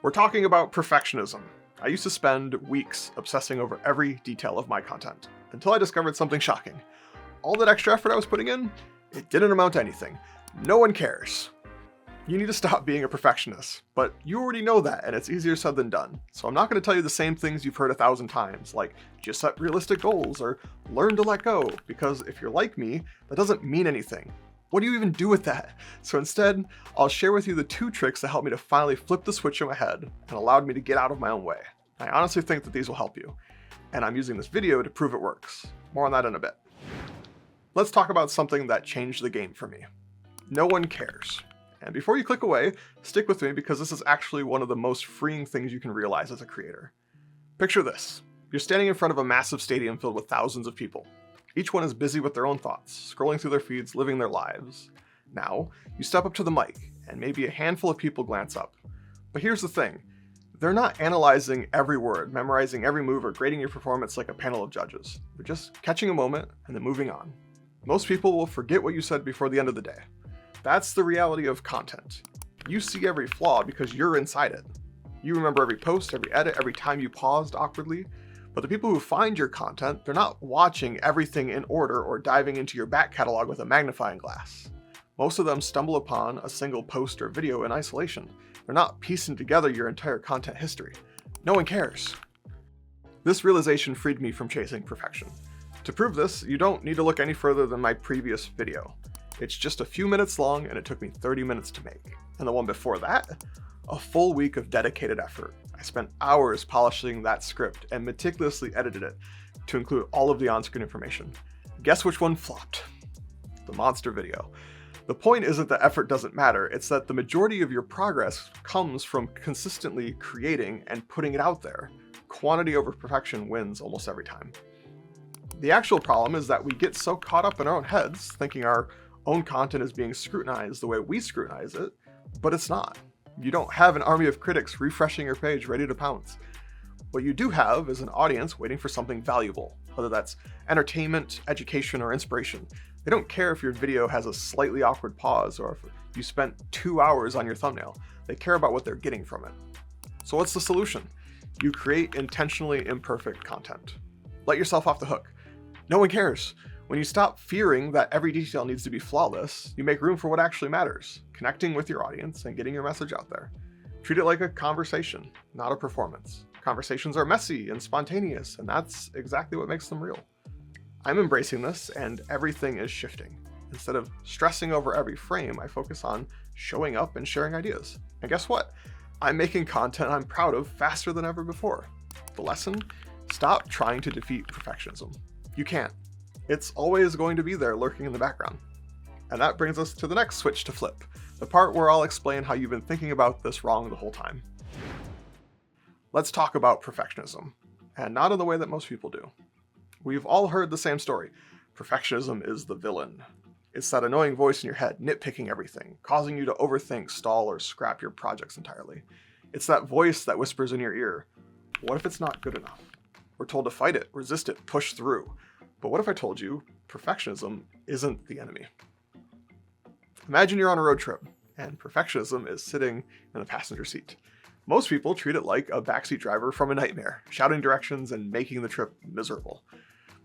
We're talking about perfectionism. I used to spend weeks obsessing over every detail of my content, until I discovered something shocking. All that extra effort I was putting in, it didn't amount to anything. No one cares. You need to stop being a perfectionist, but you already know that, and it's easier said than done. So I'm not going to tell you the same things you've heard 1,000 times, like just set realistic goals or learn to let go, because if you're like me, that doesn't mean anything. What do you even do with that? So instead, I'll share with you the 2 tricks that helped me to finally flip the switch in my head and allowed me to get out of my own way. I honestly think that these will help you, and I'm using this video to prove it works. More on that in a bit. Let's talk about something that changed the game for me. No one cares. And before you click away, stick with me because this is actually one of the most freeing things you can realize as a creator. Picture this. You're standing in front of a massive stadium filled with thousands of people. Each one is busy with their own thoughts, scrolling through their feeds, living their lives. Now, you step up to the mic, and maybe a handful of people glance up. But here's the thing. They're not analyzing every word, memorizing every move, or grading your performance like a panel of judges. They're just catching a moment and then moving on. Most people will forget what you said before the end of the day. That's the reality of content. You see every flaw because you're inside it. You remember every post, every edit, every time you paused awkwardly. But the people who find your content, they're not watching everything in order or diving into your back catalog with a magnifying glass. Most of them stumble upon a single post or video in isolation. They're not piecing together your entire content history. No one cares. This realization freed me from chasing perfection. To prove this, you don't need to look any further than my previous video. It's just a few minutes long and it took me 30 minutes to make. And the one before that, a full week of dedicated effort. I spent hours polishing that script and meticulously edited it to include all of the on-screen information. Guess which one flopped? The monster video. The point isn't that effort doesn't matter, it's that the majority of your progress comes from consistently creating and putting it out there. Quantity over perfection wins almost every time. The actual problem is that we get so caught up in our own heads, thinking our own content is being scrutinized the way we scrutinize it, but it's not. You don't have an army of critics refreshing your page ready to pounce. What you do have is an audience waiting for something valuable, whether that's entertainment, education, or inspiration. They don't care if your video has a slightly awkward pause or if you spent 2 hours on your thumbnail. They care about what they're getting from it. So what's the solution? You create intentionally imperfect content. Let yourself off the hook. No one cares. When you stop fearing that every detail needs to be flawless, you make room for what actually matters, connecting with your audience and getting your message out there. Treat it like a conversation, not a performance. Conversations are messy and spontaneous, and that's exactly what makes them real. I'm embracing this, and everything is shifting. Instead of stressing over every frame, I focus on showing up and sharing ideas. And guess what? I'm making content I'm proud of faster than ever before. The lesson? Stop trying to defeat perfectionism. You can't. It's always going to be there lurking in the background. And that brings us to the next switch to flip, the part where I'll explain how you've been thinking about this wrong the whole time. Let's talk about perfectionism, and not in the way that most people do. We've all heard the same story. Perfectionism is the villain. It's that annoying voice in your head nitpicking everything, causing you to overthink, stall, or scrap your projects entirely. It's that voice that whispers in your ear, what if it's not good enough? We're told to fight it, resist it, push through. But what if I told you perfectionism isn't the enemy? Imagine you're on a road trip and perfectionism is sitting in the passenger seat. Most people treat it like a backseat driver from a nightmare, shouting directions and making the trip miserable.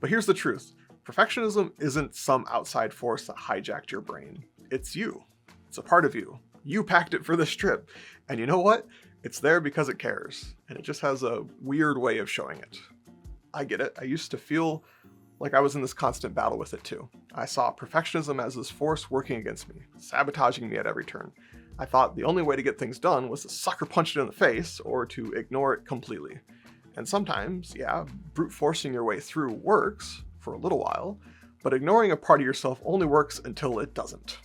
But here's the truth. Perfectionism isn't some outside force that hijacked your brain. It's you. It's a part of you. You packed it for this trip. And you know what? It's there because it cares. And it just has a weird way of showing it. I get it. I used to feel like I was in this constant battle with it too. I saw perfectionism as this force working against me, sabotaging me at every turn. I thought the only way to get things done was to sucker punch it in the face or to ignore it completely. And sometimes, yeah, brute forcing your way through works for a little while, but ignoring a part of yourself only works until it doesn't.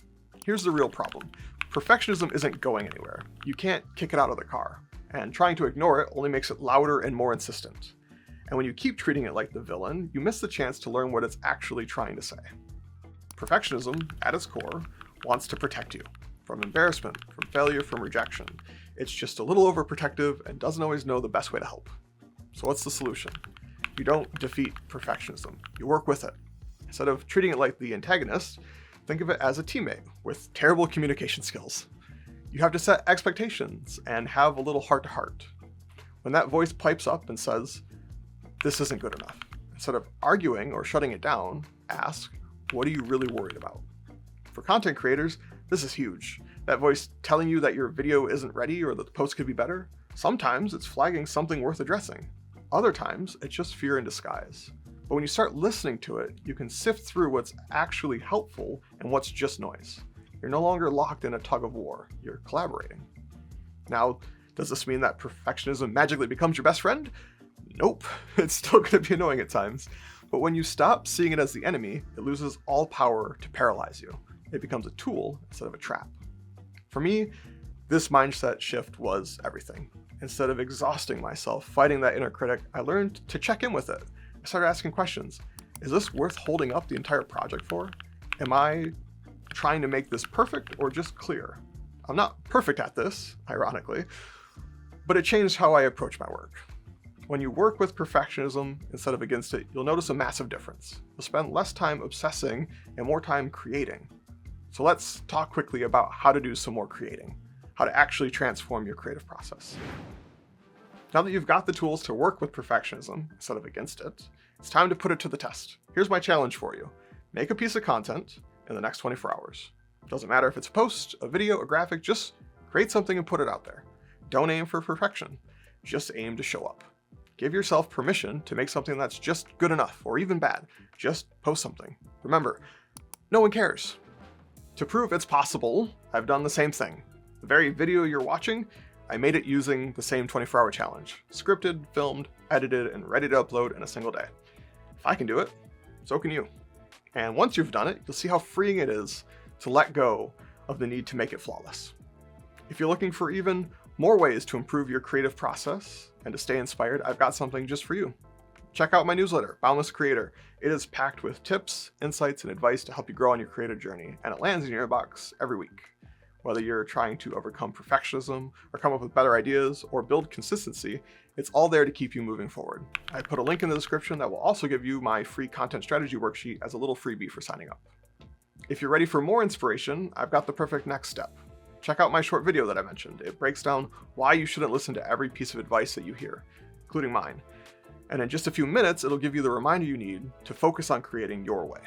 Here's the real problem. Perfectionism isn't going anywhere. You can't kick it out of the car, and trying to ignore it only makes it louder and more insistent. And when you keep treating it like the villain, you miss the chance to learn what it's actually trying to say. Perfectionism, at its core, wants to protect you from embarrassment, from failure, from rejection. It's just a little overprotective and doesn't always know the best way to help. So what's the solution? You don't defeat perfectionism, you work with it. Instead of treating it like the antagonist, think of it as a teammate with terrible communication skills. You have to set expectations and have a little heart-to-heart. When that voice pipes up and says, "This isn't good enough," instead of arguing or shutting it down, ask, "What are you really worried about?" For content creators, this is huge. That voice telling you that your video isn't ready or that the post could be better, sometimes it's flagging something worth addressing. Other times, it's just fear in disguise. But when you start listening to it, you can sift through what's actually helpful and what's just noise. You're no longer locked in a tug of war, you're collaborating. Now, does this mean that perfectionism magically becomes your best friend? Nope, it's still going to be annoying at times. But when you stop seeing it as the enemy, it loses all power to paralyze you. It becomes a tool instead of a trap. For me, this mindset shift was everything. Instead of exhausting myself fighting that inner critic, I learned to check in with it. I started asking questions. Is this worth holding up the entire project for? Am I trying to make this perfect or just clear? I'm not perfect at this, ironically, but it changed how I approach my work. When you work with perfectionism instead of against it, you'll notice a massive difference. You'll spend less time obsessing and more time creating. So let's talk quickly about how to do some more creating, how to actually transform your creative process. Now that you've got the tools to work with perfectionism instead of against it, it's time to put it to the test. Here's my challenge for you. Make a piece of content in the next 24 hours. Doesn't matter if it's a post, a video, a graphic, just create something and put it out there. Don't aim for perfection, just aim to show up. Give yourself permission to make something that's just good enough or even bad. Just post something. Remember, no one cares. To prove it's possible, I've done the same thing. The very video you're watching, I made it using the same 24-hour challenge. Scripted, filmed, edited, and ready to upload in a single day. If I can do it, so can you. And once you've done it, you'll see how freeing it is to let go of the need to make it flawless. If you're looking for even more ways to improve your creative process and to stay inspired, I've got something just for you. Check out my newsletter, Boundless Creator. It is packed with tips, insights, and advice to help you grow on your creative journey, and it lands in your inbox every week. Whether you're trying to overcome perfectionism or come up with better ideas or build consistency, it's all there to keep you moving forward. I put a link in the description that will also give you my free content strategy worksheet as a little freebie for signing up. If you're ready for more inspiration, I've got the perfect next step. Check out my short video that I mentioned. It breaks down why you shouldn't listen to every piece of advice that you hear, including mine. And in just a few minutes, it'll give you the reminder you need to focus on creating your way.